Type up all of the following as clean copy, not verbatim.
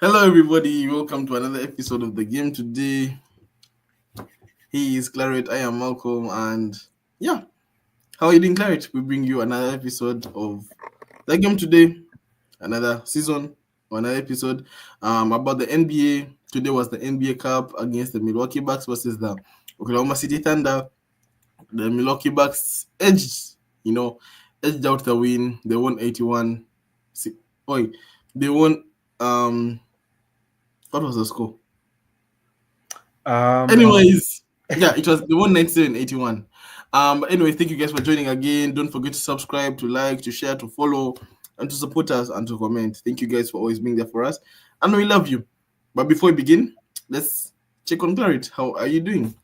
Hello, everybody. Welcome to another episode of the game today. He is Claret. I am Malcolm, and yeah, how are you doing, Claret? We bring you another episode of the game today, another season, or another episode about the NBA. Today was the NBA Cup against the Milwaukee Bucks versus the Oklahoma City Thunder. The Milwaukee Bucks edged out the win. They won 81. Oi, they won. What was the score? Um, Anyways, yeah, it was the 197.81. But anyway, thank you guys for joining again. Don't forget to subscribe, to like, to share, to follow, and to support us and to comment. Thank you guys for always being there for us. And we love you. But before we begin, let's check on Claret. How are you doing?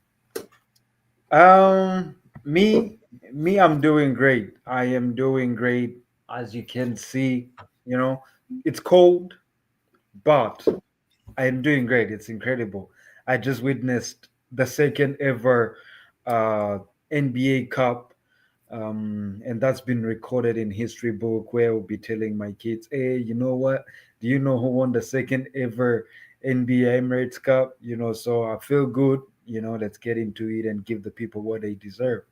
um, me, I'm doing great. I am doing great. As you can see, you know, it's cold, but I am doing great. It's incredible. I just witnessed the second ever uh, NBA Cup, and that's been recorded in history book where I'll be telling my kids, "Hey, you know what? Do you know who won the second ever NBA Emirates Cup?" So I feel good. Let's get into it and give the people what they deserve.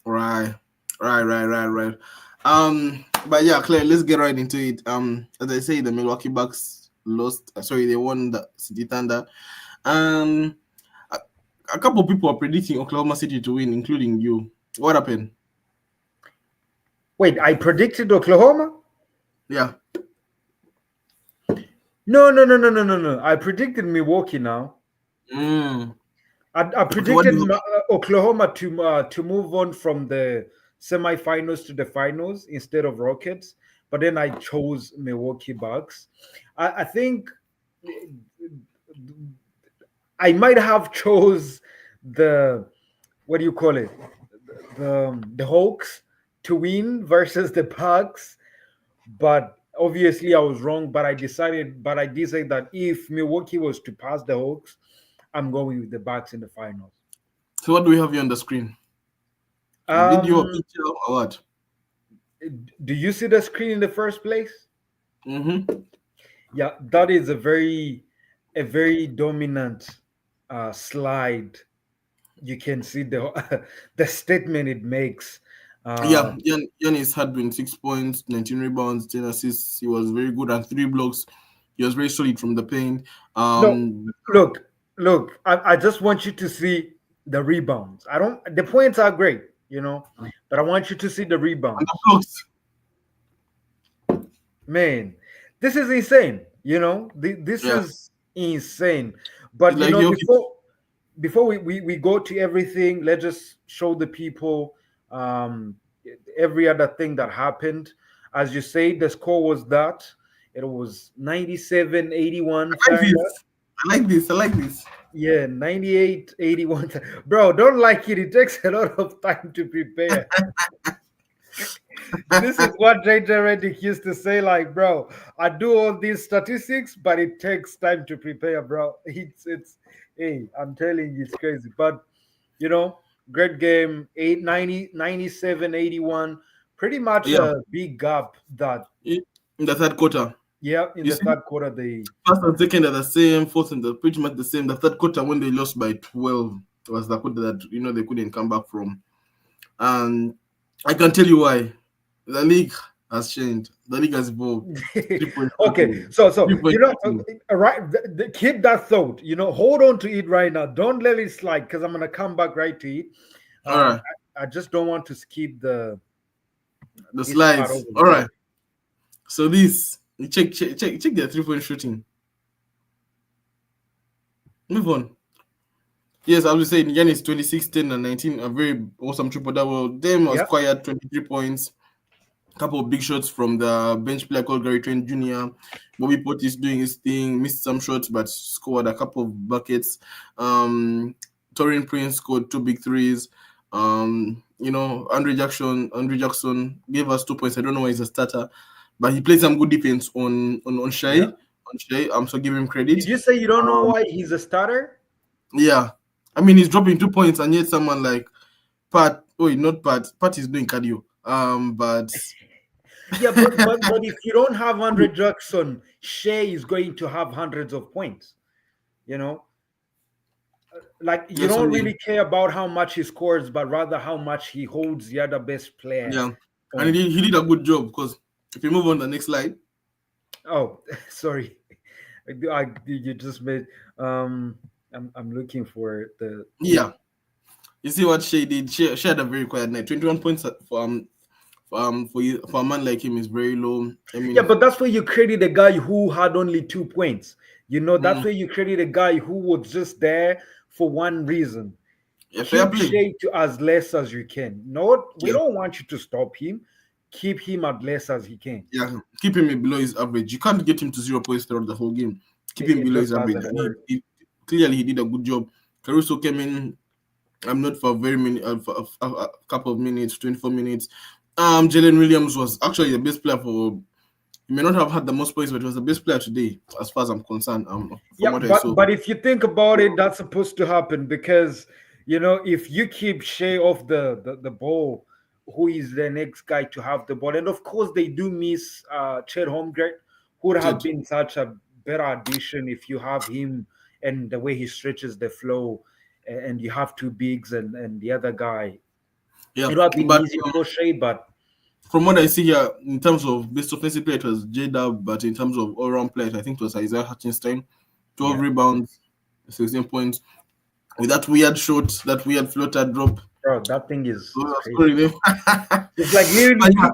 Right. Right. But yeah, Claire, let's get right into it. As I say, the Milwaukee Bucks lost. Sorry, they won the City Thunder. Um, a, a couple of people are predicting Oklahoma City to win, including you. What happened? Wait, I predicted Oklahoma? Yeah. No, no, no, no, no, no, no. I predicted Milwaukee now. Mm. I Okay, what do predicted you? Oklahoma to move on from the semifinals to the finals instead of Rockets, but then I chose Milwaukee Bucks. I think I might have chose the what do you call it, the Hawks to win versus the Bucks, but obviously I was wrong. But I did say that if Milwaukee was to pass the Hawks, I'm going with the Bucks in the finals. So what do we have here on the screen? A video, a Um, picture, or what? do you see the screen in the first place? Mm-hmm. Yeah, that is a very dominant slide. You can see the the statement it makes. Yeah, Uh, Giannis had 26 points, 19 rebounds, 10 assists. He was very good at 3 blocks. He was very solid from the paint. no, Um, look. I just want you to see the rebounds. I don't. The points are great, but I want you to see the and the rebounds. blocks. Man, this is insane. This Yeah, is insane. it's But like Jokic. before we go to everything, let's just show the people um, every other thing that happened. As you say, the score was that it was 97-81 I like Thunder. this. I like this. I like this. Yeah, 98-81. Bro, don't like it. It takes a lot of time to prepare. This is what JJ Redick used to say, like, bro, I do all these statistics, but it takes time to prepare, bro. It's hey, I'm telling you, it's crazy. But great game, 97-81. Pretty much Yeah, a big gap that in in the third quarter. yeah, in You the see, third quarter they first and second are the same, fourth and the pretty much the same. The third quarter when they lost by 12 was the quarter that they couldn't come back from. And I can tell you why. The league has changed. The league has evolved. 3 point okay, shooting. so 3 point shooting. right, keep that thought, hold on to it right now, don't let it slide because I'm gonna come back right to it. All right. I just don't want to skip The this part slides. over All there. right. So this you check their 3 point shooting. Move on. Yes, I was saying Giannis 26, 10, and 19. A very awesome triple double. Them was Yeah. quiet, 23 points. Couple of big shots from the bench player called Gary Trent Jr. Bobby Portis doing his thing, missed some shots but scored a couple of buckets. Torin Prince scored 2 big threes. Andre Jackson gave us 2 points. I don't know why he's a starter, but he played some good defense on Yeah. Shai. On Shai, so give him credit. Did you say you don't know Um, why he's a starter? yeah, I mean he's dropping 2 points, and yet someone like Pat, not Pat. Pat is doing cardio. But Yeah, but if you don't have Andre Jackson, Shea is going to have hundreds of points. You know, like you Yeah, don't sorry. really care about how much he scores, but rather how much he holds the other best player Yeah, and on. he did a good job because if you move on the next slide, Oh, sorry, you just made. Um, I'm looking for the. yeah, you see what Shea did. Shea had a very quiet night. 21 points for a man like him is very low. I Yeah, mean, but that's where you credit a guy who had only 2 points. You know, that's mm, where you credit a guy who was just there for one reason. yeah, fair Keep play. Shea to as less as you can. No, we Yeah, don't want you to stop him. Keep him as less as he can. yeah, keep him below his average. You can't get him to 0 points throughout the whole game. Keep him It below just his average, doesn't and work. he clearly he did a good job. Caruso came in. I'm not for very many for a couple of minutes, 24 minutes. Jalen Williams was actually the best player for. He may not have had the most points, but he was the best player today, as far as I'm concerned. From Yeah, what I but saw. but if you think about it, that's supposed to happen because if you keep Shea off the ball, who is the next guy to have the ball? And of course, they do miss Chet Holmgren, who would have Ted. been such a better addition if you have him and the way he stretches the flow, and you have two bigs and the other guy. Yeah, It would have been but easy for Shea, but from what I see here, in terms of best offensive player, it was J Dub, but in terms of all round play, I think it was Isaiah Hutchinson. 12 yeah, rebounds, 16 points. With that weird shot, that weird floater drop. bro, that thing is Was crazy. scoring him. It's like But literally yeah,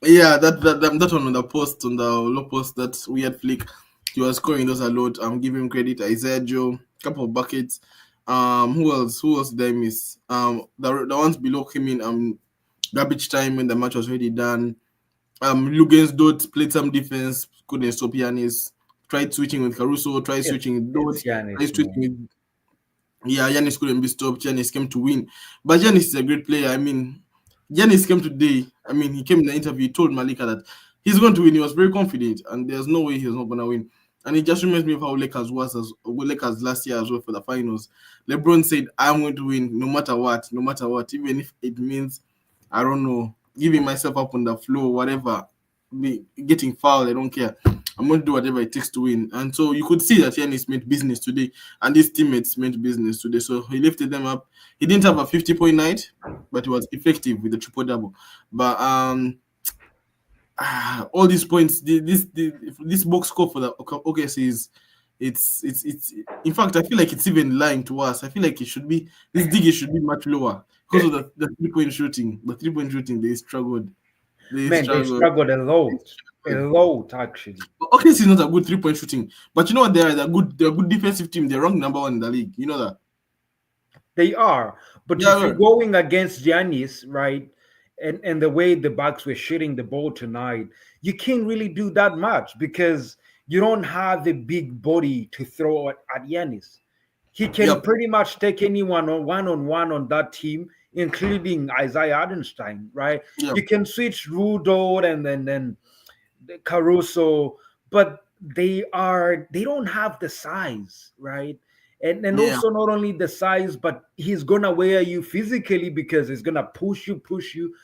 yeah, that one on the post, on the low post, that weird flick. He was scoring those a lot. I'm giving him credit. Isaiah Joe, couple of buckets. Who else? Who else did I miss? The ones below came in. Garbage time when the match was already done. Lugens Dot played some defense, couldn't stop Giannis. Tried switching with Caruso, tried switching with it's Dot, tried Giannis, switching man. with, yeah, Giannis couldn't be stopped. Giannis came to win. But Giannis is a great player. I mean, Giannis came today. I mean, he came in the interview, he told Malika that he's going to win. He was very confident, and there's no way he's not going to win. And it just reminds me of how Lakers last year as well for the finals. LeBron said, I'm going to win no matter what, no matter what, even if it means, I don't know, giving myself up on the floor, whatever, getting fouled, I don't care. I'm going to do whatever it takes to win. And so you could see that Giannis made business today, and his teammates made business today. So he lifted them up. He didn't have a 50-point night, but he was effective with the triple double. But all these points, this box score for the OKC is, it's. In fact, I feel like it's even lying to us. I feel like it should be, this dig should be much lower because of the 3 point shooting. The 3 point shooting, they struggled. They Man, they struggled. struggled a lot actually. OKC is not a good 3 point shooting, but you know what? They're a good defensive team. They're ranked number one in the league. You know that. They are, but if you're Yeah, going against Giannis, right, and the way the Bucks were shooting the ball tonight, you can't really do that much because you don't have a big body to throw at Giannis. He can yeah, pretty much take anyone on one on that team, including Isaiah Hardenstein, right? yeah, You can switch Rudo and then Caruso, but they don't have the size, right? And yeah, also not only the size, but he's gonna wear you physically because he's gonna push you,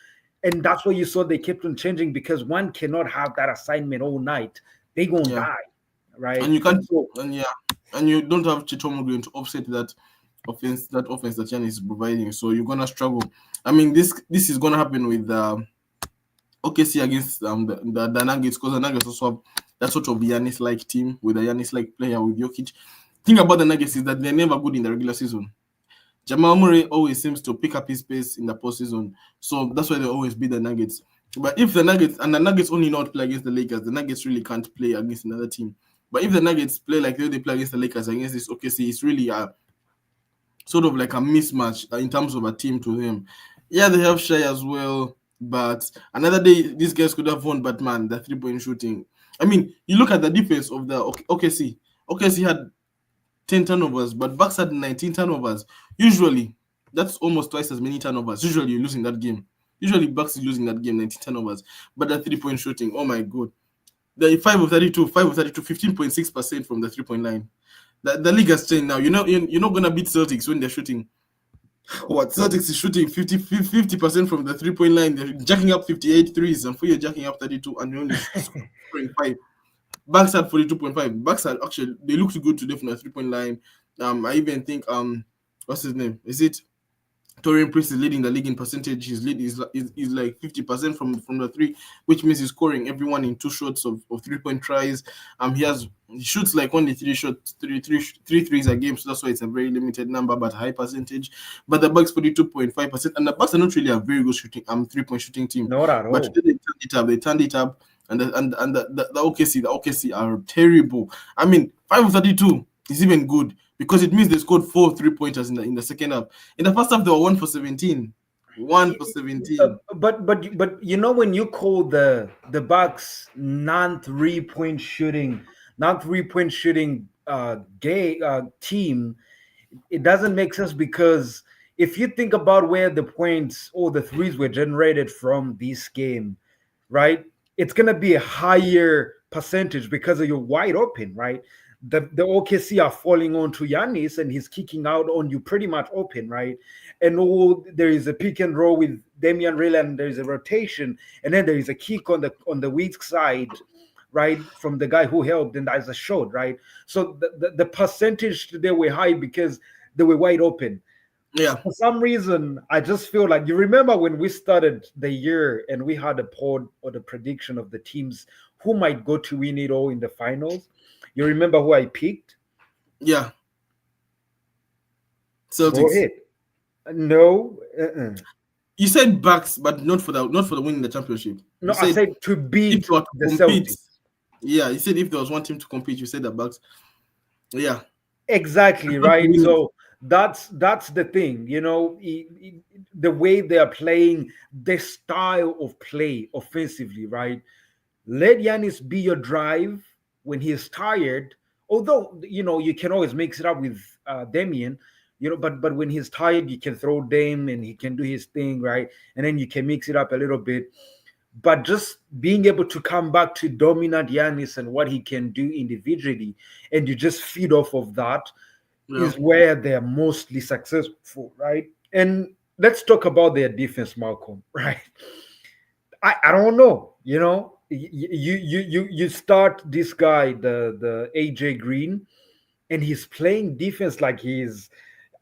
and that's what you saw. They kept on changing because one cannot have that assignment all night. They gonna yeah. die, right? And you can't, So and yeah, and you don't have Chitomo going to offset that offense that Giannis is providing. So you're gonna struggle. I mean, this is gonna happen with OKC against the Nuggets, because the Nuggets also have that sort of Giannis like team with a Giannis like player with Jokic. Thing about the Nuggets is that they're never good in the regular season. Jamal Murray always seems to pick up his pace in the postseason, so that's why they always beat the Nuggets. But if the Nuggets only know how to play against the Lakers, the Nuggets really can't play against another team. But if the Nuggets play like they play against the Lakers against this OKC, it's really a sort of like a mismatch in terms of a team to them. Yeah, they have Shai as well, but another day these guys could have won. But man, the 3 point shooting. I mean, you look at the defense of the OKC. OKC had 10 turnovers, but Bucks had 19 turnovers. Usually, that's almost twice as many turnovers. Usually, you're losing that game. Usually, Bucks is losing that game, 19 turnovers. But the 3 point shooting, oh my god. The 5 of 32, 15.6% from the 3 point line. The league has changed now. You're not going to beat Celtics when they're shooting What Celtics is shooting 50% from the 3 point line. They're jacking up 58 threes, and for you jacking up 32, and you're only scoring five. Bucks had 42.5. Bucks had actually they looked good today from the 3 point line. I even think what's his name? Is it Torian Prince is leading the league in percentage. His lead is like 50% from the three, which means he's scoring everyone in two shots of 3 point tries. He shoots like only three shots, three threes a game, so that's why it's a very limited number, but high percentage. But the Bucks 42.5%, and the Bucks are not really a very good shooting 3 point shooting team. Not at But all. today they turned it up. They turned it up, and the OKC are terrible. I mean, 5 of 32 is even good because it means they scored 4 3 pointers in the second half. In the first half, they were 1 for 17. 1 for 17. But you know, when you call the Bucks non 3 point shooting gay team, it doesn't make sense because if you think about where the points or the threes were generated from this game, right? It's gonna be a higher percentage because of you're wide open, right? The OKC are falling onto Giannis and he's kicking out on you pretty much open, right? And there is a pick and roll with Damian Lillard, there is a rotation, and then there is a kick on the weak side, right, from the guy who helped, and there's a shot, right? So the percentage today were high because they were wide open. Yeah, For some reason, I just feel like you remember when we started the year and we had a pod or the prediction of the teams who might go to win it all in the finals. You remember who I picked? yeah. Go Celtics. ahead. No, You said Bucks, but not for the win in the championship. You no. I said said to if beat they were to the compete. Celtics. Yeah, you said if there was one team to compete, you said the Bucks. Yeah, Exactly, not to right. win it. So that's the thing, the way they are playing, the style of play offensively, right? Let Giannis be your drive when he is tired. Although you can always mix it up with Damian, but when he's tired, you can throw Dame and he can do his thing, right? And then you can mix it up a little bit. But just being able to come back to dominant Giannis and what he can do individually, and you just feed off of that, Yeah, is where they're mostly successful, right? And let's talk about their defense, Malcolm, right? I don't know. You start this guy, the AJ Green, and he's playing defense like he's,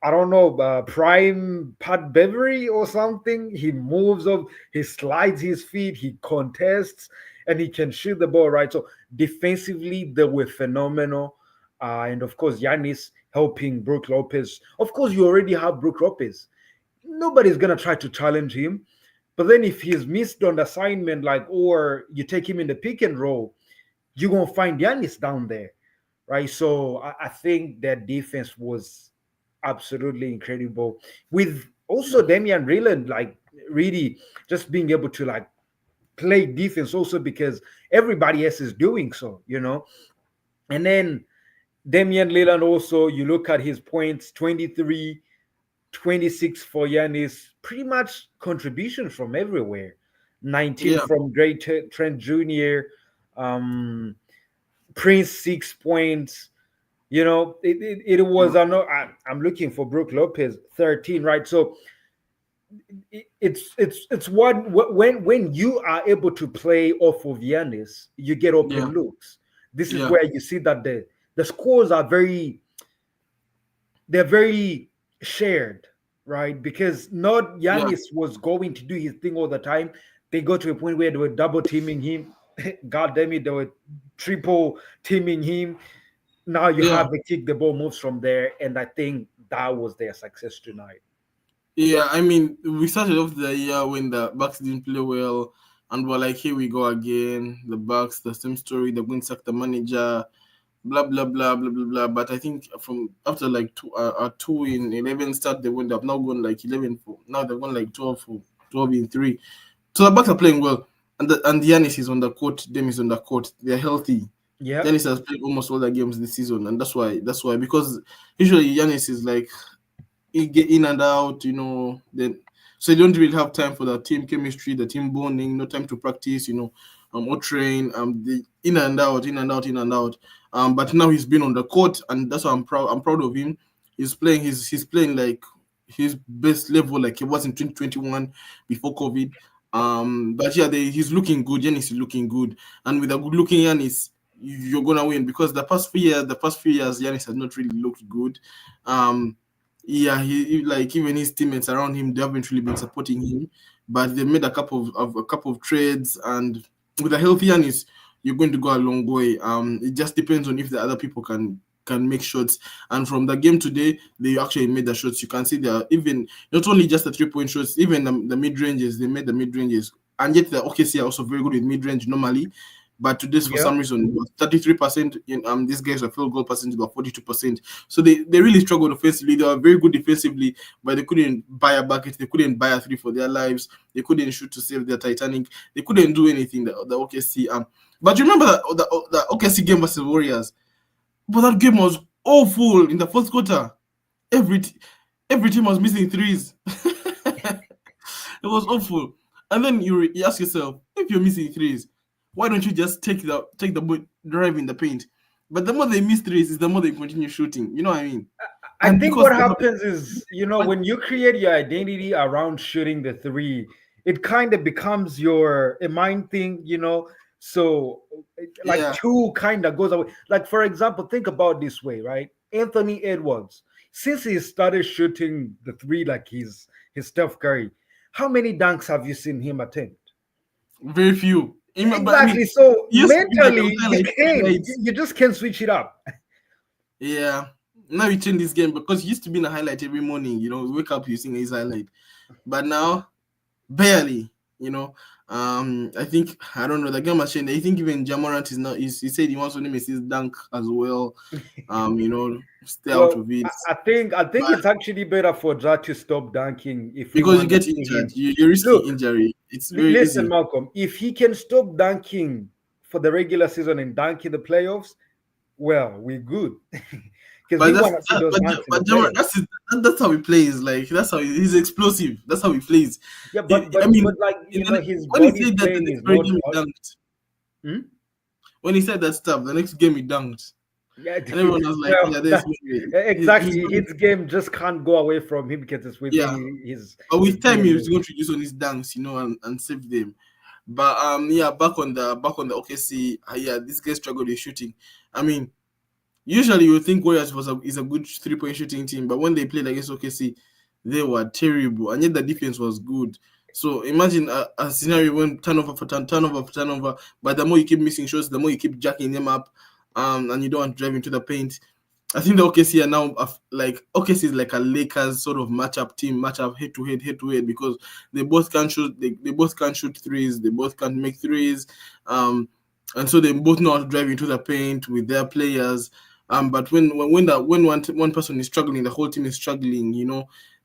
I don't know, prime Pat Beverly or something. He moves up, he slides his feet, he contests, and he can shoot the ball, right? So defensively, they were phenomenal. And of course, Giannis helping Brook Lopez. Of course, you already have Brook Lopez. Nobody's gonna try to challenge him. But then if he's missed on the assignment, like, or you take him in the pick and roll, you're gonna find Giannis down there, right? So I think that defense was absolutely incredible. With also Damian Lillard, like really just being able to like play defense also because everybody else is doing so. And then Damian Lillard also, you look at his points, 23, 26 for Giannis, pretty much contributions from everywhere. 19 yeah, from Great Trent Jr., um, Prince 6 points. It was, I'm looking for Brook Lopez 13, right? So it's when you are able to play off of Giannis, you get yeah, open looks. This is yeah, where you see that the scores are they're very shared, right? Because not yeah, Giannis was going to do his thing all the time. They got to a point where they were double teaming him. God damn it, they were triple teaming him. Now you yeah. have the kick the ball moves from there, and I think that was their success tonight. Yeah, I mean, we started off the year when the Bucks didn't play well, and we're like, here we go again. The Bucks, the same story. They're going to sack the manager, blah blah blah blah blah blah. But I think from after like 2 in 11 start, they went up. Now going like 11 for. Now they're going like 12 in 3. So the Bucks are playing well, and Giannis is on the court. Dem is on the court. They're healthy. Yep. Giannis has played almost all the games this season, and that's why because usually Giannis is like he get in and out, then so you don't really have time for the team chemistry, the team bonding, no time to practice, or train, the in and out, in and out, in and out. But now he's been on the court, and that's why I'm proud of him. He's playing like his best level like he was in 2021 before COVID. But yeah, he's looking good. Giannis is looking good, and with a good looking Giannis, you're gonna win because the past few years, Giannis has not really looked good. Um, yeah, like even his teammates around him, they haven't really been supporting him, but they made a couple of trades, and with a healthy Giannis, you're going to go a long way. It just depends on if the other people can make shots. And from the game today, they actually made the shots. You can see they're even not only just the 3 point shots, even the mid ranges. They made the mid ranges, and yet the OKC are also very good with mid range normally. But today's for Yeah. some reason it was 33%. These guys are field goal percentage about 42%. So they really struggled offensively. They were very good defensively, but they couldn't buy a bucket. They couldn't buy a three for their lives. They couldn't shoot to save their Titanic. They couldn't do anything. The OKC. But you remember the OKC game versus Warriors? But that game was awful in the fourth quarter. Every t- every team was missing threes. It was awful. And then you ask yourself, if you're missing threes, why don't you just drive in the paint? But the more they miss threes, is the more they continue shooting. You know what I mean? I And think because what they have, happens is, but when you create your identity around shooting the three, it kind of becomes a mind thing. So, like, yeah, two kind of goes away. Like, for example, think about this way, right? Anthony Edwards, since he started shooting the three like he's Steph Curry, how many dunks have you seen him attempt? very few. But I Exactly. mean, So he used to be like mentally, a guy you like can you, highlights. you just can't switch it up. Yeah. Now you change this game because he used to be in a highlight every morning. Wake up, you sing his highlight. But now barely, you know. I think I don't know the game machine. I think even Jamorant is not. He said he wants to name his dunk as well. Stay out Well, of it, I think but it's actually better for Ja to stop dunking if we because you want to get see injured, him. you're risking Look, injury. It's very listen, easy. Malcolm. If he can stop dunking for the regular season and dunk in the playoffs, well, we're good. Because But we that's want to see that, those dunks in the but Jamorant, playoffs. that's how he plays. Like that's how he's explosive. That's how he plays. Yeah, He, but I but mean, but like his when he body said that the frame next is very not. game he dunked. Hmm? When he said that stuff, the next game he dunked, Yeah, and everyone was like, well, "Yeah, there's no that's way." He's exactly his game just can't go away from him because it's within yeah. But his with time, he was DNA. going to use on his dunks, and save them. But yeah, back on the OKC, yeah, this guy struggled with shooting. I mean, usually you would think Warriors is a good 3 point shooting team, but when they played against OKC, they were terrible, and yet the defense was good. So imagine a scenario when turnover for turnover for turnover, but the more you keep missing shots, the more you keep jacking them up, and you don't want to drive into the paint. I think the OKC are now like OKC is like a Lakers sort of matchup head to head because they both can shoot. They both can shoot threes. They both can make threes. Um, and so they both know how to drive into the paint with their players. But when one person is struggling, the whole team is struggling.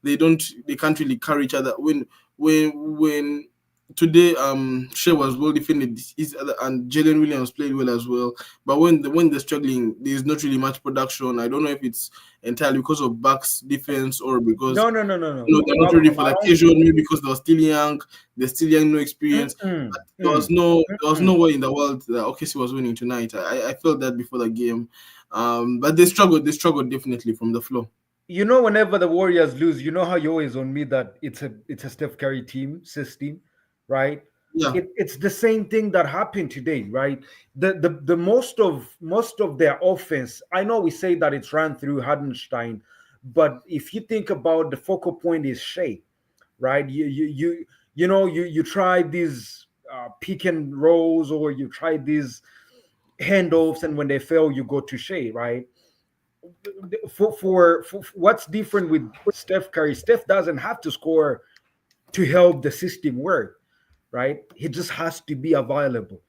They can't really carry each other. When today Shea was well defended, and Jalen Williams played well as well. But when they're struggling, there's not really much production. I don't know if it's entirely because of Bucks defense or because No, no, no, no, no. they're not ready Malcolm, for I the don't. occasion, maybe because they're still young, no experience. Mm-mm, But mm, there was mm-mm. no way in the world that OKC was winning tonight. I felt that before the game. But they struggled definitely from the floor. Whenever the Warriors lose, you know how you always on me that it's a Steph Curry team system, right? Yeah, It's the same thing that happened today, right? The most of their offense. I know we say that it's run through Hardenstein, but if you think about the focal point is Shea, right? You try these pick and rolls or you try these handoffs, and when they fail, you go to Shea, right? For what's different with Steph Curry, Steph doesn't have to score to help the system work, right? He just has to be available.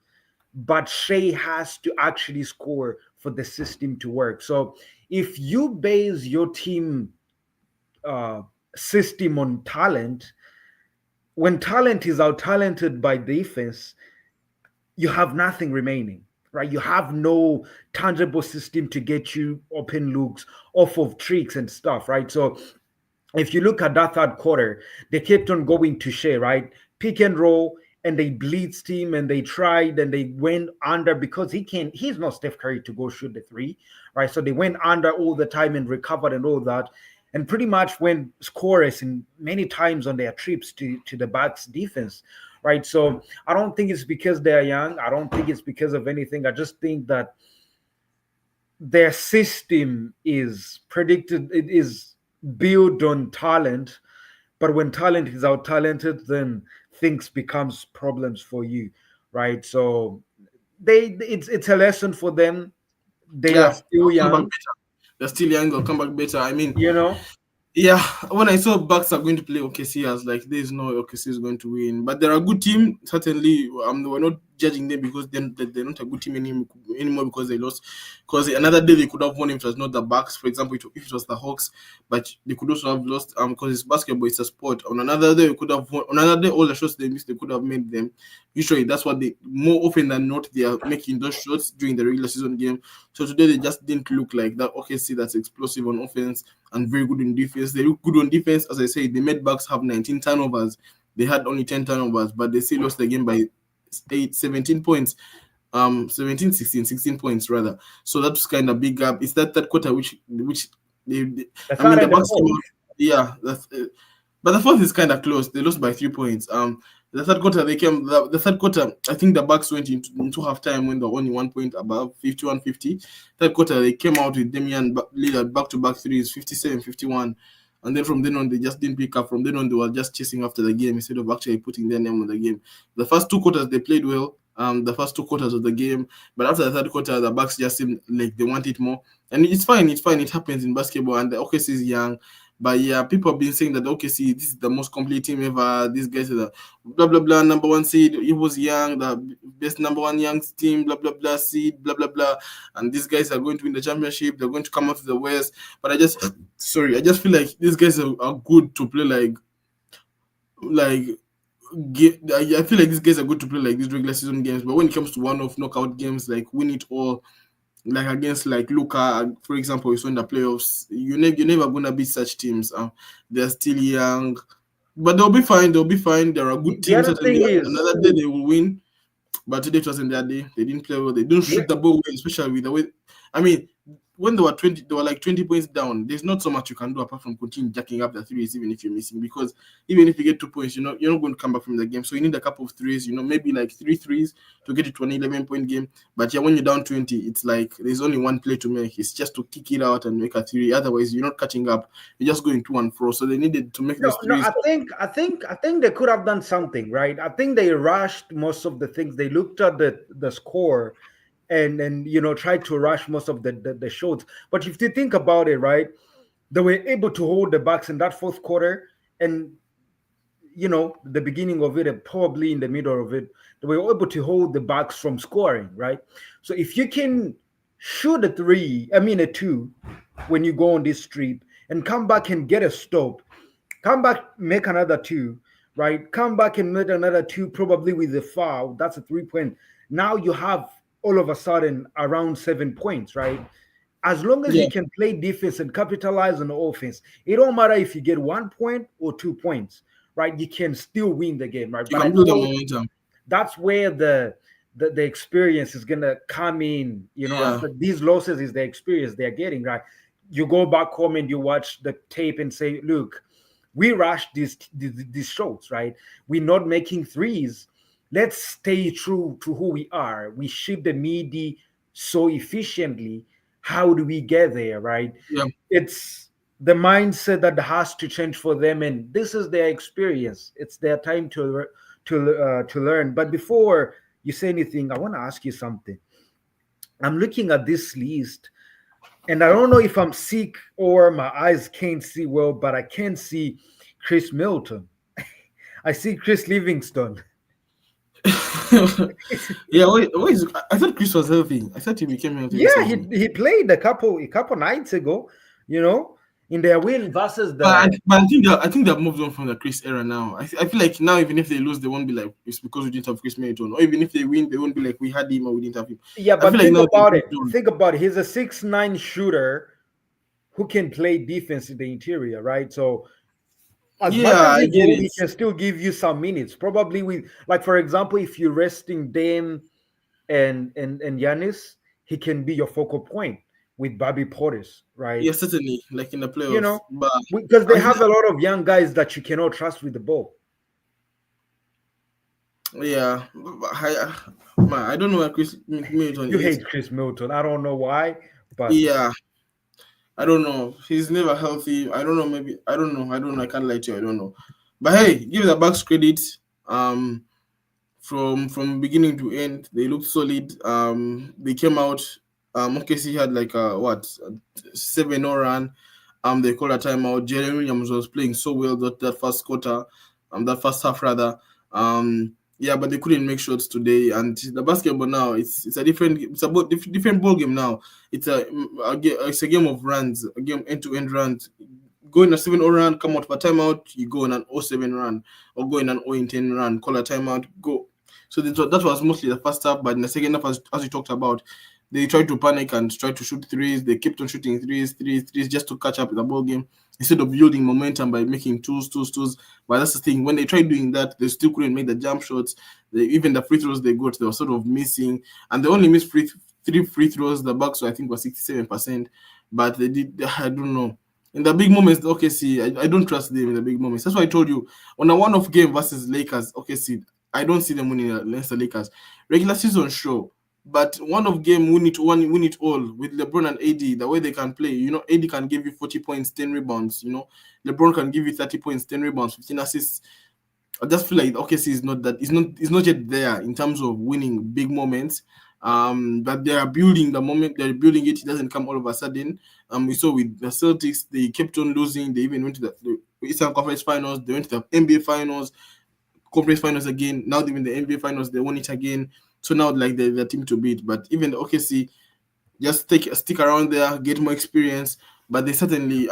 But Shea has to actually score for the system to work. So if you base your team uh, system on talent, when talent is out talented by defense, you have nothing remaining, right? You have no tangible system to get you open looks off of tricks and stuff, right? So if you look at that third quarter, they kept on going to Shea, right? Pick and roll, and they blitzed him and they tried and they went under because he's not Steph Curry to go shoot the three, right? So they went under all the time and recovered and all that. and pretty much went scoreless in many times on their trips to the Bucks defense, right? So I don't think it's because they're young. I don't think it's because of anything. I just think that their system is predicted. It is built on talent, but when talent is out talented, then things becomes problems for you, right? So it's a lesson for them. They are Yeah, still they'll come back young, better. They're still young. They'll come back better. I mean, you know. yeah, when I saw Bucks are going to play OKC, I was like, "There's no OKC is going to win." But they're a good team, certainly. We're not judging them because they're not a good team anymore because they lost. Because another day they could have won if it was not the Bucks, for example, if it was the Hawks. But they could also have lost because it's basketball, it's a sport. On another day, we could have won. On another day, all the shots they missed, they could have made them. Usually, that's what they more often than not they are making those shots during the regular season game. So today they just didn't look like that OKC that's explosive on offense and very good in defense. They look good on defense. As I said, they made Bucks have 19 turnovers. They had only 10 turnovers, but they still lost the game by 17 points. 17, 16, 16 points rather. So that's kind of big gap. It's that third quarter which they The I mean third the and the Bucks came fourth. out. Yeah, but the fourth is kind of close. They lost by 3 points. The third quarter they came. The third quarter, I think the Bucks went into halftime when they're only 1 point above, 51-50. Third quarter they came out with Damian Lillard back-to-back threes, 57-51. And then from then on, they just didn't pick up. From then on, they were just chasing after the game instead of actually putting their name on the game. The first two quarters, they played well. The first two quarters of the game, but after the third quarter, the Bucks just seemed like they want it more. And it's fine. It's fine. It happens in basketball, and the OKC is young. But yeah, people have been saying that OKC this is the most complete team ever. These guys are the blah blah blah number one seed. He was young, the best number one young team. Blah blah blah seed. Blah blah blah. And these guys are going to win the championship. They're going to come out to the West. But I just feel like these guys are good to play like I feel like these guys are good to play like these regular season games, but when it comes to one-off knockout games, like win it all, like against like Luka, for example, you saw in the playoffs, you're never gonna beat such teams. They're still young, but they'll be fine. They'll be fine. They're a good The team. other Certainly, thing is, another day they will win. But today it wasn't their day. They didn't play well. They didn't yeah, shoot the ball well, especially with the way. I mean, when they were like 20 points down. There's not so much you can do apart from continue jacking up the threes, even if you're missing. Because even if you get 2 points, you're not going to come back from the game. So you need a couple of threes. Maybe like three threes to get it to an 11-point game. But yeah, when you're down 20, it's like there's only one play to make. It's just to kick it out and make a three. Otherwise, you're not catching up. You're just going to and fro. So they needed to make no, those no. threes. I think they could have done something, right? I think they rushed most of the things. They looked at the score, and tried to rush most of the shots. But if you think about it, right, they were able to hold the Bucks in that fourth quarter, and the beginning of it and probably in the middle of it, they were able to hold the Bucks from scoring, right? So if you can shoot a three, I mean a two, when you go on this streak and come back and get a stop, come back, make another two, right? Come back and make another two, probably with a foul. That's a 3 point. Now you have all of a sudden around 7 points, right? As long as Yeah, you can play defense and capitalize on the offense, it don't matter if you get 1 point or 2 points, right? You can still win the game, right? you But I can build the think momentum. that's where the experience is gonna come in. Yeah, These losses is the experience they're getting, right? You go back home and you watch the tape and say, look, we rushed these shows, right? We're not making threes. Let's stay true to who we are. We shoot the midi so efficiently. How do we get there, right? yeah. It's the mindset that has to change for them, and this is their experience. It's their time to learn. But before you say anything, I want to ask you something. I'm looking at this list, and I don't know if I'm sick or my eyes can't see well, but I can see Chris Milton. I see Chris Livingston. Yeah, I thought Chris was healthy. I thought he became healthy Yeah, he, recently. he played a couple nights ago, you know, in their win versus I think they've moved on from the Chris era now. I feel like now even if they lose, they won't be like it's because we didn't have Chris Middleton, or even if they win, they won't be like we had him or we didn't have him. yeah, I feel but like think now they've about it. moved on. Think about it. He's a 6'9" shooter who can play defense in the interior, right? So as much Yeah, as I he's get old, it. he can still give you some minutes. Probably with, like, for example, if you're resting Dame and Giannis, he can be your focal point. with Bobby Portis, right? Yeah, certainly, like in the You playoffs. know, But because they until have a lot of young guys that you cannot trust with the ball. yeah, man, I don't know where Chris Middleton You is. hate Chris Middleton. I don't know why, but Yeah, I don't know. He's never healthy. I don't know. Maybe I don't know. I don't know. I can't lie to you. I don't know. But hey, give the Bucks credit. Um, from beginning to end, they looked solid. They came out. OKC had like a what 7-0 run. They called a timeout. Jeremy Williams was playing so well that first quarter, that first half rather. Yeah, but they couldn't make shots today. And the basketball now, it's a different, it's a different ball game now. It's a game of runs, a game end to end runs. Go in a 7-0 run, come out for a timeout, you go in an 0-7 run, or go in an 0-10 run, call a timeout, go. So that was mostly the first half, but in the second half, as we talked about, they tried to panic and try to shoot threes. They kept on shooting threes, just to catch up in the ball game instead of building momentum by making twos. But that's the thing. When they tried doing that, they still couldn't make the jump shots. Even the free throws they got, they were sort of missing, and they only missed three free throws. The Bucks, I think, was 67%, but they did. I don't know. In the big moments, OKC, I don't trust them in the big moments. That's why I told you on a one-off game versus Lakers, OKC, I don't see them winning against the Lakers. Regular season, sure, but one-off game, win it all with LeBron and AD. The way they can play, AD can give you 40 points, 10 rebounds. LeBron can give you 30 points, 10 rebounds, 15 assists. I just feel like OKC is not that. It's not yet there in terms of winning big moments. But they are building the moment. They're building it. It doesn't come all of a sudden. We saw with the Celtics, they kept on losing. They even went to the Eastern Conference Finals. They went to the NBA Finals, Conference Finals again. Now even the NBA Finals, they won it again. So now like they're the team to beat. But even the OKC, just stick around there, get more experience. But they certainly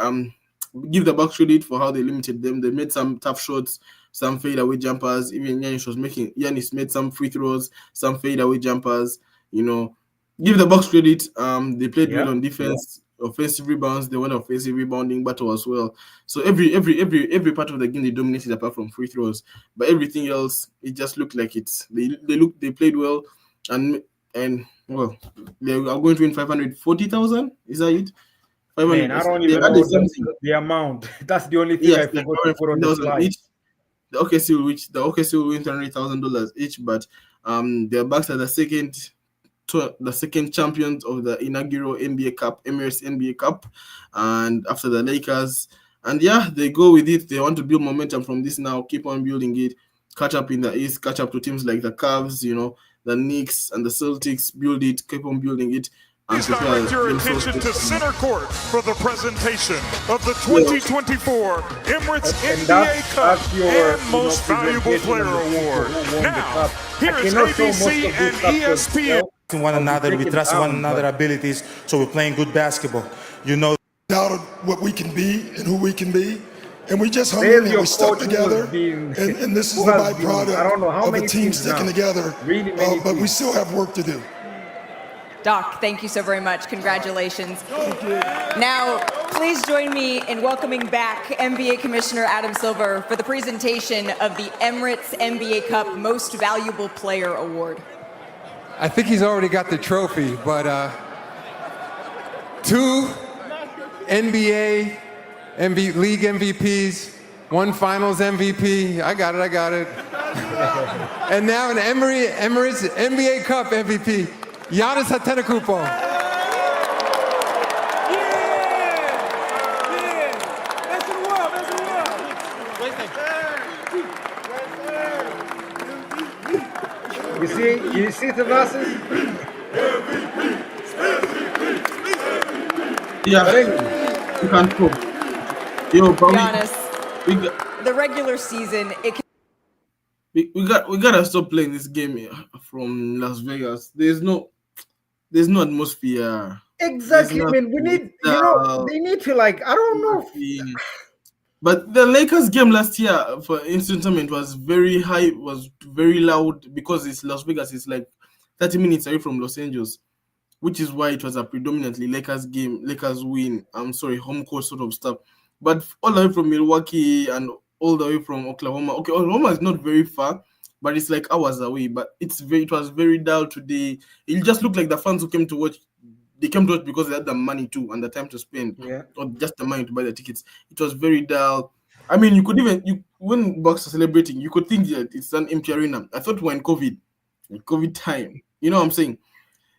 give the Bucks credit for how they limited them. They made some tough shots, some fadeaway jumpers. Even Giannis made some free throws, some fadeaway jumpers. Give the Bucks credit. They played well yeah, on defense, offensive rebounds. They won offensive rebounding battle as well. So every part of the game they dominated apart from free throws. But everything else, it just looked like it's they played well, and well, they are going to win 540,000. Is that it? man, 500. I don't They even added know something. the amount. That's the only thing Yes, I like forgot to put on the 540,000 slide. each. The OKC will win $300,000 each, but their Bucks are the second champions of the inaugural NBA Cup, Emirates NBA Cup, and after the Lakers. And yeah, they go with it. They want to build momentum from this now, keep on building it, catch up in the East, catch up to teams like the Cavs, the Knicks and the Celtics, build it, keep on building it. And Please direct your attention to center court for the presentation of the 2024 Emirates And NBA Cup that's your and Most Valuable presentation Player of the people Award. who won the Now, cup. here I is cannot show most ABC of and this stuff to ESPN. To one I'll be another, we taken trust one down, another but- abilities, so we're playing good basketball. Doubted what we can be and who we can be. And we just hung There's in there. your We stuck coach who together. has been- And this is who the has been, I don't know how byproduct of many a team teams sticking now. together. Really many But we teams. still have work to do. Doc, thank you so very much. Congratulations. Now, please join me in welcoming back NBA Commissioner Adam Silver for the presentation of the Emirates NBA Cup Most Valuable Player Award. I think he's already got the trophy, but two NBA League MVPs, one Finals MVP. I got it. And now an Emirates NBA Cup MVP, Giannis Antetokounmpo. You see the glasses? Yeah, you can cope. Yo, but Giannis, the regular season, it can we gotta stop playing this game here from Las Vegas. There's no atmosphere. Exactly, There's man. We need, they need to I don't know. nothing. But the Lakers game last year, for instance, was very high, was very loud because it's Las Vegas. It's like 30 minutes away from Los Angeles, which is why it was a predominantly Lakers game, Lakers win. I'm sorry, home court sort of stuff. But all the way from Milwaukee and all the way from Oklahoma. Okay, Oklahoma is not very far, but it's like hours away. But it was very dull today. It just looked like the fans who came to watch they came to us because they had the money too and the time to spend, Yeah. or just the money to buy the tickets. It was very dull. I mean, you could even when Bucks are celebrating, you could think that it's an empty arena. I thought we're in COVID time. You know what I'm saying?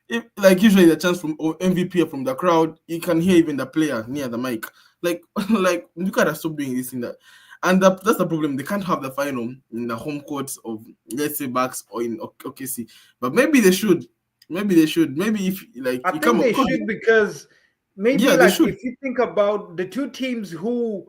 If, like usually the chance from MVP or from the crowd, you can hear even the player near the mic. Like like you gotta stop doing this in that. And that's the problem. They can't have the final in the home courts of, let's say, Bucks or in OKC. But maybe they should. Maybe they should. Maybe if like I you think come, they should, because maybe yeah, they like should. if you think about the two teams who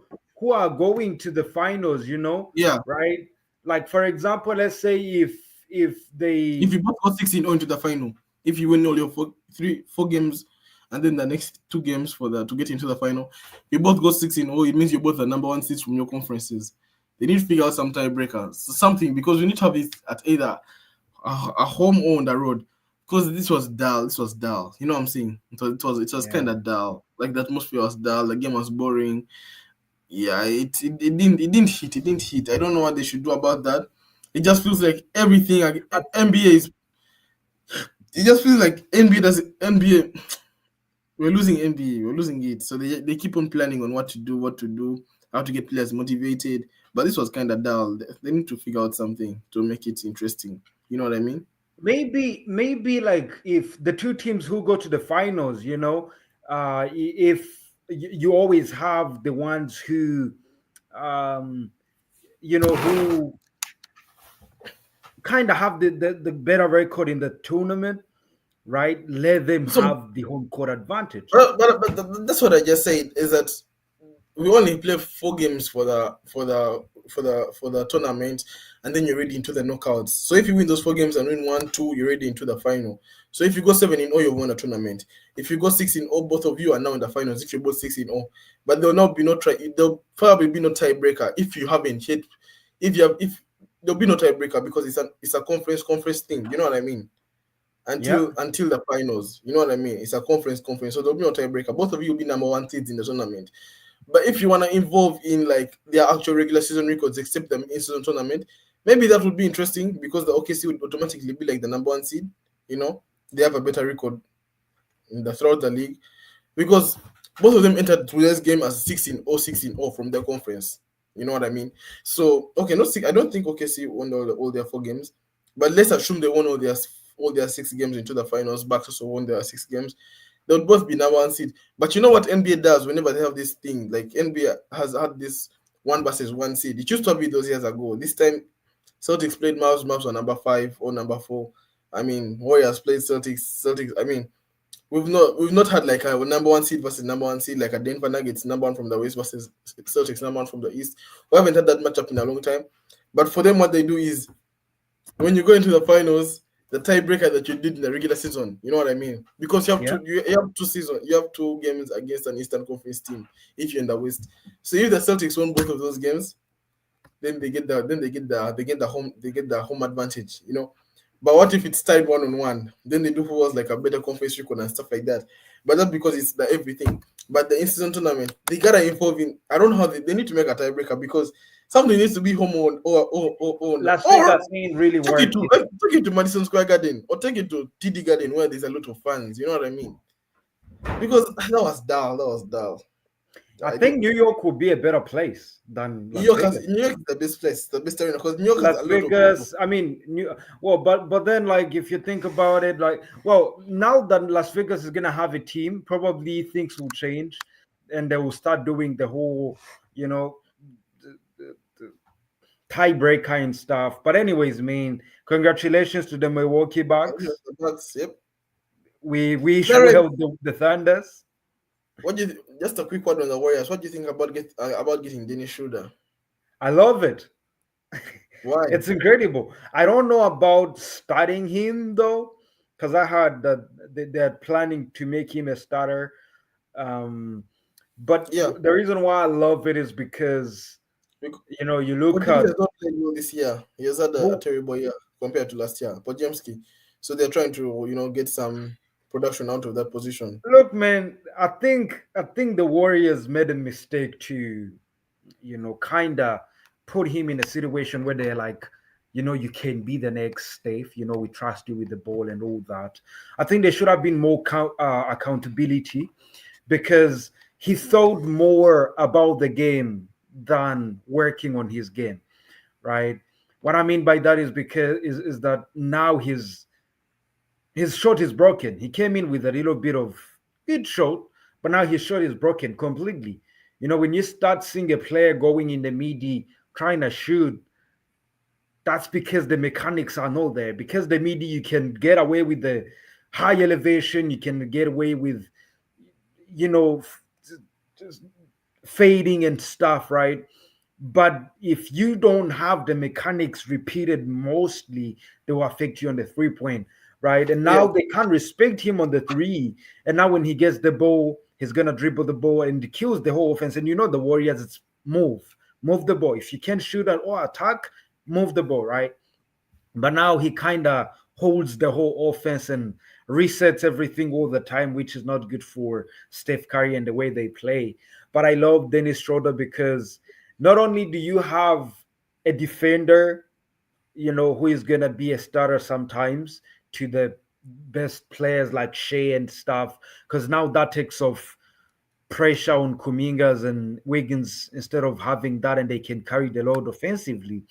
are going to the finals, Yeah. right? Like for example, let's say if If they you both go 16-0 into the final, if you win all your four games, and then the next two games for the to get into the final, you both go 16-0, it means you're both the number one seeds from your conferences. They need to figure out some tiebreakers, something, because we need to have it at either a home or on the road. Because this was dull. This was dull. You know what I'm saying? It was yeah. kind of dull. Like the atmosphere was dull. The game was boring. Yeah, it didn't hit. I don't know what they should do about that. It just feels like everything NBA is. It just feels like NBA does NBA. We're losing NBA. We're losing it. So they keep on planning on what to do, how to get players motivated. But this was kind of dull. They need to figure out something to make it interesting. You know what I mean? Maybe like if the two teams who go to the finals, if you always have the ones who um who kind of have the better record in the tournament, right? Let them So, have the home court advantage. that's what I just said. Is that we only play 4 games for the tournament, and then you're ready into the knockouts. So if you win those 4 games and win 1, 2, you're ready into the final. So if you go 7-0, you've won a tournament. If you go 6-0, both of you are now in the finals. If you're both 6-0, but there'll not be no there'll probably be no tiebreaker if you haven't hit. If there'll be no tiebreaker because it's a conference thing. You know what I mean? Yeah. Until the finals. You know what I mean? It's a conference, so there'll be no tiebreaker. Both of you will be number one seeds in the tournament. But if you want to involve in like their actual regular season records, except the in-season tournament, maybe that would be interesting because the OKC would automatically be like the number one seed. You know, they have a better record throughout the league because both of them entered today's game as 16-0, 16-0 from their conference. You know what I mean? So okay, not six. I don't think OKC won all their 4 games, but let's assume they won all their 6 games into the finals. Bucks also won their 6 games. They would both be number one seed. But you know what NBA does whenever they have this thing? Like NBA has had this 1 versus 1 seed. It used to be those years ago. This time, Celtics played Mavs. Mavs were number 5 or number 4. I mean, Warriors played Celtics. Celtics. I mean, we've not had like a number one seed versus number one seed, like a Denver Nuggets number one from the West versus Celtics number one from the East. We haven't had that matchup in a long time. But for them, what they do is when you go into the finals, the tiebreaker that you did in the regular season, you know what I mean? Because you have Yeah. you have 2 seasons, you have 2 games against an Eastern Conference team if you're in the West. So if the Celtics won both of those games, then they get the home advantage, you know. But what if it's tied 1-1? Then they do who was like a better conference record and stuff like that. But that's because it's the everything. But the in-season tournament, they gotta involve in. I don't know how they need to make a tiebreaker because something needs to be home or Las Vegas ain't really take it working. take it to Madison Square Garden or take it to TD Garden where there's a lot of fans. You know what I mean? Because that was dull. That was dull. I think New York would be a better place than New Las York Vegas. New York is the best place, the best arena because New York has Las a lot of people. Vegas, I mean, but then like if you think about it, like now that Las Vegas is gonna have a team, probably things will change, and they will start doing the whole, the tiebreaker and stuff. But anyways, congratulations to the Milwaukee Bucks. The Bucks, yep. We should Jared, help the Thunders. what do you just a quick word on the Warriors? What do you think about getting Dennis Schroeder? I love it. Why? It's incredible. I don't know about starting him though, because I heard that they're planning to make him a starter. But Yeah. the reason why I love it is because you look But at has not played well this year. He has had a terrible year compared to last year. Podziemski. So they're trying to get some production out of that position. look, man. I think the Warriors made a mistake to, kind of put him in a situation where they're like, You can be the next Steph. We trust you with the ball and all that. I think there should have been more accountability, because he thought more about the game than working on his game, right? What I mean by that is is that now his shot is broken. He came in with a little bit of good shot, but now his shot is broken completely. When you start seeing a player going in the midi trying to shoot, that's because the mechanics are not there. Because the midi, you can get away with the high elevation, you can get away with, just fading and stuff, right? But if you don't have the mechanics repeated mostly, they will affect you on the 3 point, right? And now they can't respect him on the three. And now when he gets the ball, he's gonna dribble the ball and it kills the whole offense. And the Warriors, it's move the ball. If you can't shoot or attack, move the ball, right? But now he kind of holds the whole offense and resets everything all the time, which is not good for Steph Curry and the way they play. But I love Dennis Schroeder because not only do you have a defender, who is going to be a starter sometimes to the best players like Shea and stuff, because now that takes off pressure on Kumingas and Wiggins instead of having that, and they can carry the load offensively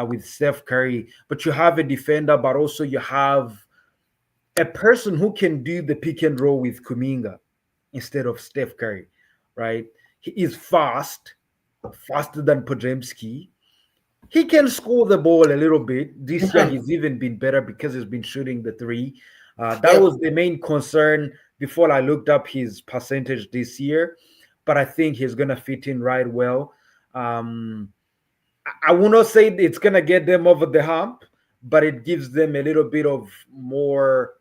with Steph Curry. But you have a defender, but also you have a person who can do the pick and roll with Kuminga instead of Steph Curry, right? He is faster than Podziemski. He can score the ball a little bit. This year he's even been better because he's been shooting the three. That was the main concern before I looked up his percentage this year, but I think he's going to fit in right well. I will not say it's going to get them over the hump, but it gives them a little bit of more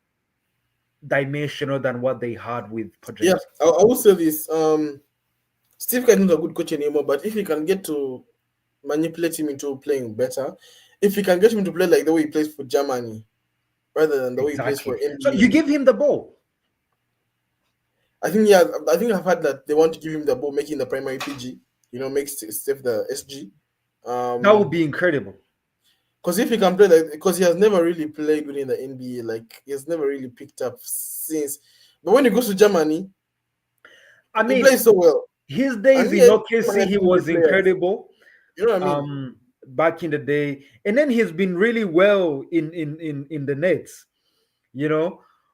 dimensional than what they had with Podziemski. Yeah, I will say this. Steve Kerr is not a good coach anymore, but if he can get to manipulate him into playing better, if he can get him to play like the way he plays for Germany, rather than the way he plays for NBA. So you give him the ball. I think I've heard that they want to give him the ball, making the primary PG. Make Steph the SG. That would be incredible. Because if he can play because he has never really played within the NBA, like he has never really picked up since. But when he goes to Germany, he plays so well. His days in OKC, he was incredible. You know what I mean? Back in the day, and then he's been really well in the Nets,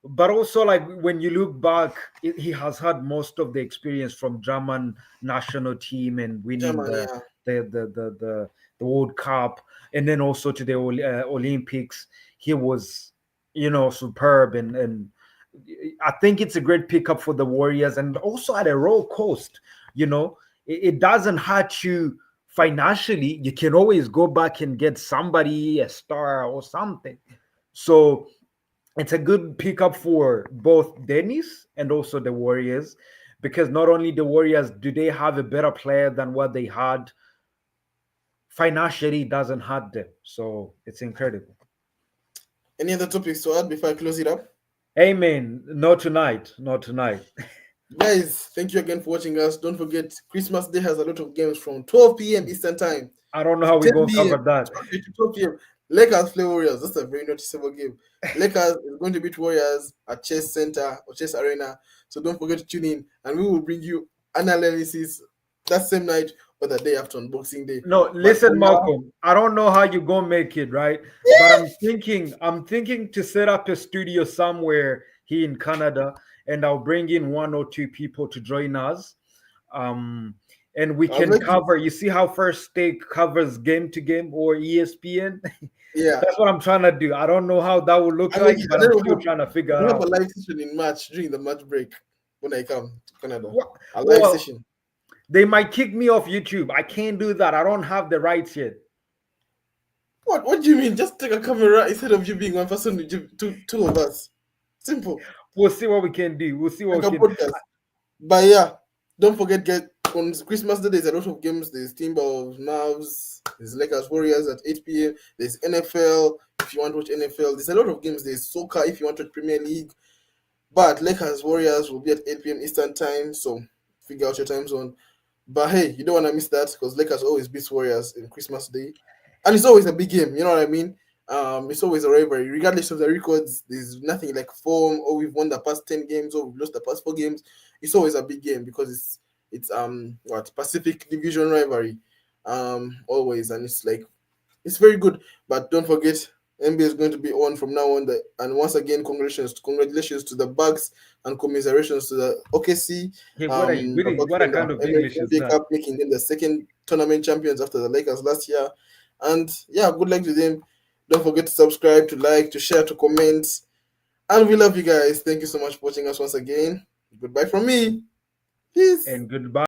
But also, like when you look back, he has had most of the experience from German national team and winning the World Cup, and then also to the Olympics. He was, superb, and I think it's a great pickup for the Warriors, and also at a low cost. It doesn't hurt you financially. You can always go back and get somebody, a star or something. So it's a good pickup for both Dennis and also the Warriors, because not only the Warriors do they have a better player than what they had, financially it doesn't hurt them. So it's incredible. Any other topics to add before I close it up? Amen. Not tonight. Guys, thank you again for watching us. Don't forget, Christmas Day has a lot of games from 12 p.m. Eastern Time. I don't know how we're going to cover that. 12 p.m. Lakers play Warriors. That's a very noticeable game. Lakers is going to beat Warriors at Chase Center or Chase Arena. So don't forget to tune in, and we will bring you analysis that same night or the day after on Boxing Day. No, listen, Malcolm. I don't know how you're gonna make it, right? But I'm thinking to set up a studio somewhere here in Canada, and I'll bring in 1 or 2 people to join us. And we can cover. You see how First Take covers game to game or ESPN? Yeah, that's what I'm trying to do. I don't know how that will look like, but I'm still trying to figure out. I have a live session in March during the March break when I come to Canada. A live session. They might kick me off YouTube. I can't do that. I don't have the rights yet. What do you mean? Just take a camera instead of you being one person, two of us. Simple. We'll see what we can do. We'll see what we can do. But yeah, don't forget, on Christmas Day, there's a lot of games. There's Timberwolves, Mavs, there's Lakers Warriors at 8 p.m. There's NFL if you want to watch NFL. There's a lot of games. There's soccer if you want to watch Premier League. But Lakers Warriors will be at 8 p.m. Eastern Time, so figure out your time zone. But hey, you don't want to miss that because Lakers always beats Warriors in Christmas Day. and it's always a big game. You know what I mean? It's always a rivalry, regardless of the records. There's nothing like form, or we've won the past 10 games, or we've lost the past 4 games. It's always a big game because it's Pacific Division rivalry, always, and it's like it's very good. But don't forget, NBA is going to be on from now on. And once again, congratulations to the Bucks and commiserations to the OKC. Hey, About what winning kind of the English is NBA that? Cup, making them the second tournament champions after the Lakers last year. And yeah, good luck to them. Don't forget to subscribe, to like, to share, to comment. And we love you guys. Thank you so much for watching us once again. Goodbye from me. Peace. And goodbye.